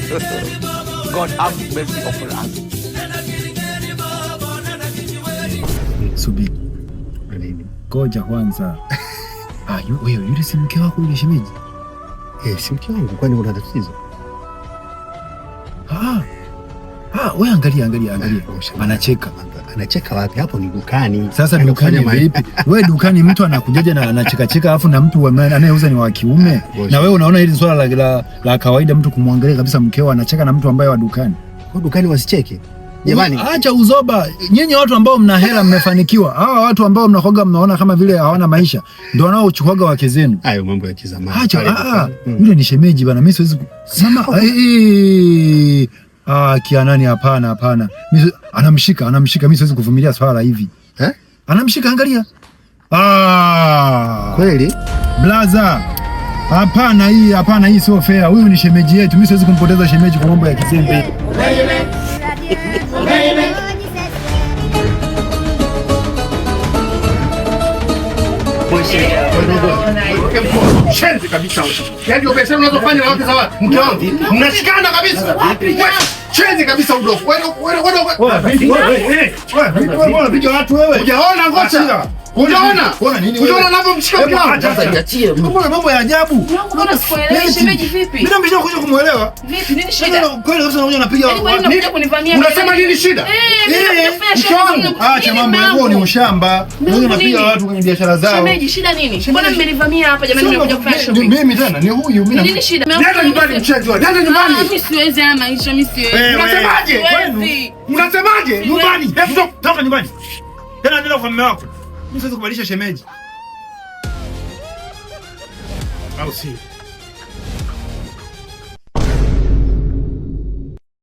God have mercy upon us. Subiri. Ngoja kwanza. Wewe yule si mke wako yule shemeji? Si mke wangu, kwani kuna tatizo? Wewe angalia. Anacheka. Anacheka wapi? Hapo ni dukani. Sasa dukani vipi? Wewe dukani mtu anakujaja na anacheka alafu na mtu anayeuza ni wa kiume. Na wewe unaona hili swala la kawaida mtu kumwangalia kabisa mkeo anacheka na mtu ambaye wa dukani. Kwa dukani wasicheke. Jamani, acha uzoba. Nyinyi watu ambao mna hela mmefanikiwa. Hawa watu ambao mnakoga mnaona kama vile hawana maisha ndio wanaochukuaga wake zenu. Hayo mambo ya kizamani. Acha yule ni shemeji bana. Mimi siwezi mama. Kianani hapana. Mimi anamshika. Mimi siwezi kuvumilia swala hivi. Anamshika angalia. Kweli? Blaza. Hapana hii sio fair. Huyu ni shemeji yetu. Mimi siwezi kumpoteza shemeji kwa mambo ya kizembe. Shenzi kabisa. Yaani biashara unazofanya na wake za watu. Mke wangu, mnashikana kabisa. Shenzi kabisa udofu. Wewe. Hujaona ngocha. Unaona anavyomshika mke wangu? Niachie. Mbona mambo ya ajabu? Mbona sikuelewi shemeji vipi? Mimi nimesha kuja kumuelewa. Vipi nini shida? Kweli kabisa unakuja unapiga. Unasema nini shida? Mke wangu. Acha mambo yako ni ushamba. Wewe unapiga watu kwenye biashara zao. Shemeji shida nini? Mbona mmenivamia hapa jamani nimekuja kufanya shopping? Mimi tena ni huyu mimi. Nini shida? Nenda nyumbani mchezo. Nenda nyumbani. Mimi siwezi ama maisha mimi siwezi. Unasemaje? Unasemaje? Nyumbani. Toka nyumbani. Tena nenda kwa mume wako. Mimi siwezi kubadilisha shemeji. Au si?